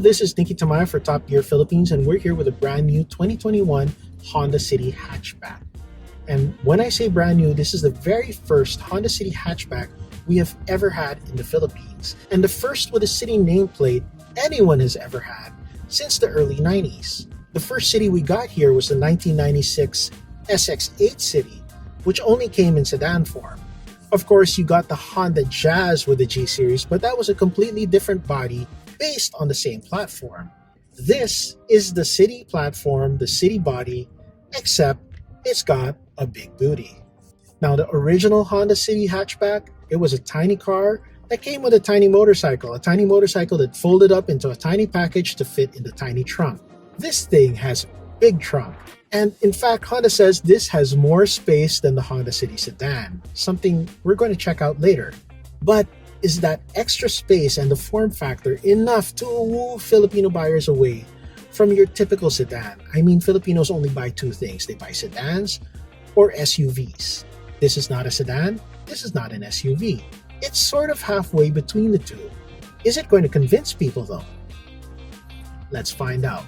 this is Nikki Tamaya for Top Gear Philippines, and we're here with a brand new 2021 Honda City Hatchback. And when I say brand new, this is the very first Honda City Hatchback we have ever had in the Philippines, and the first with a city nameplate anyone has ever had since the early 90s. The first city we got here was the 1996 SX8 City, which only came in sedan form. Of course, you got the Honda Jazz with the G Series, but that was a completely different body based on the same platform. This is the city platform, the city body, except it's got a big booty. Now, the original Honda City Hatchback, it was a tiny car that came with a tiny motorcycle that folded up into a tiny package to fit in the tiny trunk. This thing has a big trunk. And in fact, Honda says this has more space than the Honda City sedan, something we're going to check out later. But is that extra space and the form factor enough to woo Filipino buyers away from your typical sedan? I mean, Filipinos only buy two things. They buy sedans or SUVs. This is not a sedan. This is not an SUV. It's sort of halfway between the two. Is it going to convince people though? Let's find out.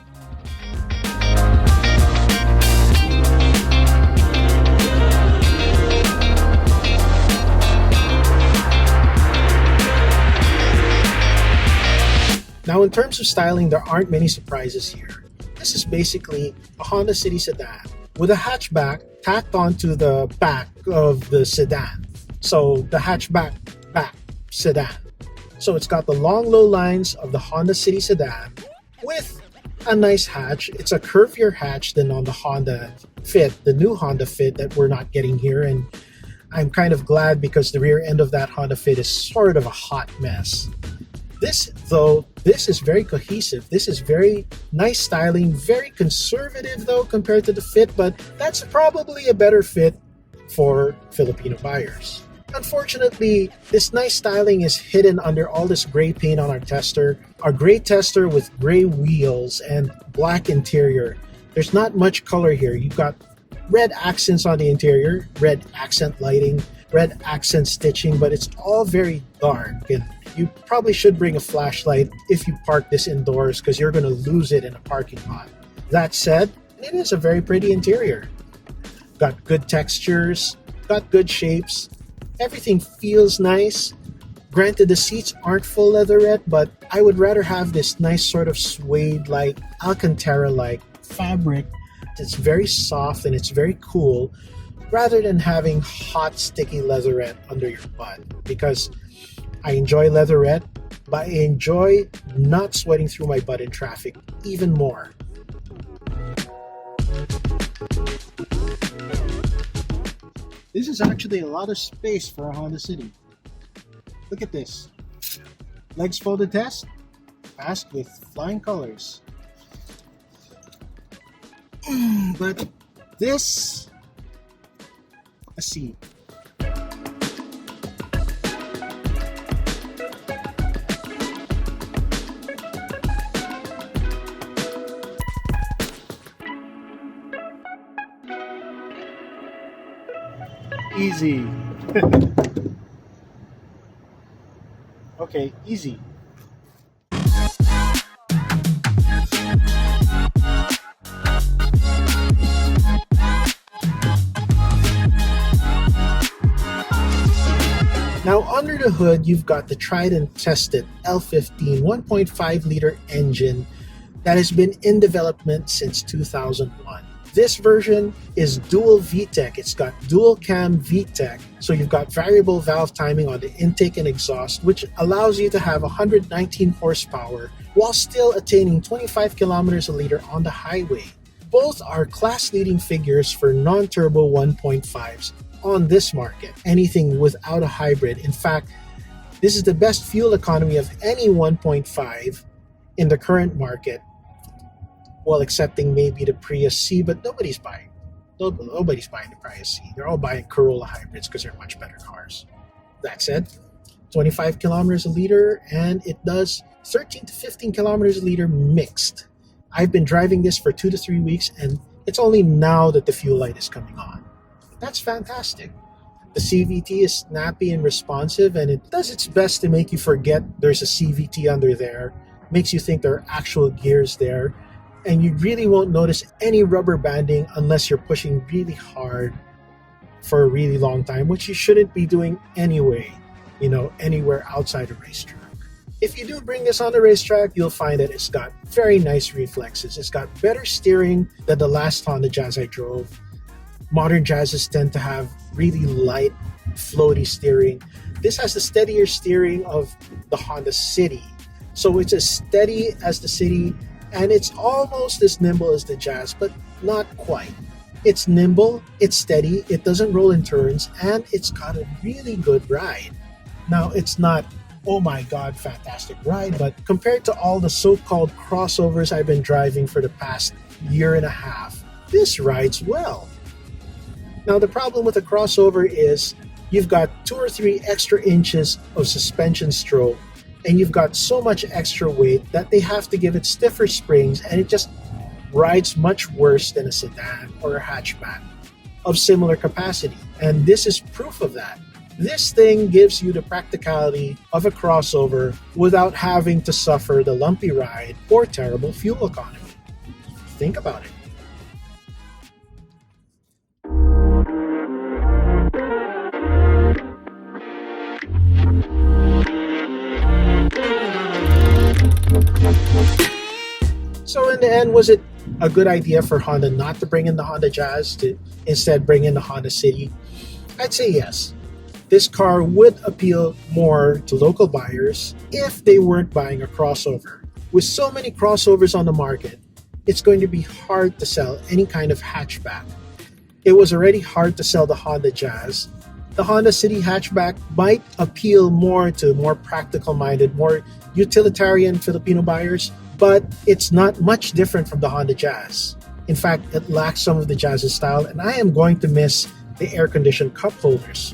Now, in terms of styling, there aren't many surprises here. This is basically a Honda City sedan with a hatchback tacked onto the back of the sedan. So the hatchback back sedan. So it's got the long low lines of the Honda City sedan with a nice hatch. It's a curvier hatch than on the Honda Fit, the new Honda Fit that we're not getting here. And I'm kind of glad because the rear end of that Honda Fit is sort of a hot mess. This is very cohesive. This is very nice styling, very conservative though compared to the Fit, but that's probably a better fit for Filipino buyers. Unfortunately, this nice styling is hidden under all this gray paint on our tester. Our gray tester with gray wheels and black interior. There's not much color here. You've got red accents on the interior, red accent lighting, red accent stitching, but it's all very dark, and you probably should bring a flashlight if you park this indoors because you're going to lose it in a parking lot. That said, it is a very pretty interior. Got good textures, got good shapes, everything feels nice. Granted, the seats aren't full leatherette, but I would rather have this nice sort of suede-like, Alcantara-like fabric that's very soft and it's very cool, rather than having hot, sticky leatherette under your butt. Because I enjoy leatherette, but I enjoy not sweating through my butt in traffic even more. This is actually a lot of space for a Honda City. Look at this. Legs folded test, passed with flying colors. But this, let's see. Easy. Okay, easy. Now, under the hood, you've got the tried and tested L15 1.5 liter engine that has been in development since 2001. This version is dual VTEC. It's got dual cam VTEC, so you've got variable valve timing on the intake and exhaust, which allows you to have 119 horsepower while still attaining 25 kilometers a liter on the highway. Both are class-leading figures for non-turbo 1.5s on this market, anything without a hybrid. In fact, this is the best fuel economy of any 1.5 in the current market, well, excepting maybe the Prius C, but nobody's buying the Prius C. They're all buying Corolla hybrids because they're much better cars. That said, 25 kilometers a liter, and it does 13 to 15 kilometers a liter mixed. I've been driving this for 2 to 3 weeks, and it's only now that the fuel light is coming on. That's fantastic. The CVT is snappy and responsive, and it does its best to make you forget there's a CVT under there makes you think there are actual gears there, and you really won't notice any rubber banding unless you're pushing really hard for a really long time, which you shouldn't be doing anyway, anywhere outside a racetrack. If you do bring this on the racetrack, you'll find that it's got very nice reflexes. It's got better steering than the last Honda Jazz I drove. Modern Jazzes tend to have really light, floaty steering. This has the steadier steering of the Honda City. So it's as steady as the City, and it's almost as nimble as the Jazz, but not quite. It's nimble, it's steady, it doesn't roll in turns, and it's got a really good ride. Now, it's not, oh my god, fantastic ride, but compared to all the so-called crossovers I've been driving for the past year and a half, this rides well. Now, the problem with a crossover is you've got 2 or 3 extra inches of suspension stroke, and you've got so much extra weight that they have to give it stiffer springs, and it just rides much worse than a sedan or a hatchback of similar capacity. And this is proof of that. This thing gives you the practicality of a crossover without having to suffer the lumpy ride or terrible fuel economy. Think about it. So in the end, was it a good idea for Honda not to bring in the Honda Jazz, to instead bring in the Honda City? I'd say yes. This car would appeal more to local buyers if they weren't buying a crossover. With so many crossovers on the market, it's going to be hard to sell any kind of hatchback. It was already hard to sell the Honda Jazz. The Honda City Hatchback might appeal more to more practical-minded, more utilitarian Filipino buyers, but it's not much different from the Honda Jazz. In fact, it lacks some of the Jazz's style, and I am going to miss the air-conditioned cup holders.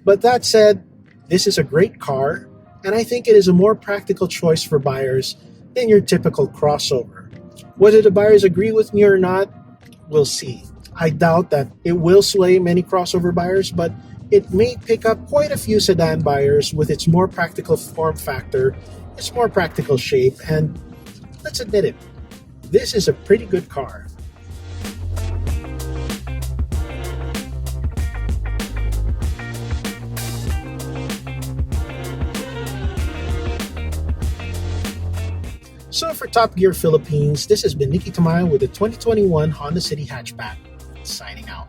But that said, this is a great car, and I think it is a more practical choice for buyers than your typical crossover. Whether the buyers agree with me or not, we'll see. I doubt that it will sway many crossover buyers, but it may pick up quite a few sedan buyers with its more practical form factor, its more practical shape, and let's admit it, this is a pretty good car. So for Top Gear Philippines, this has been Nikki Tamayo with the 2021 Honda City Hatchback, signing out.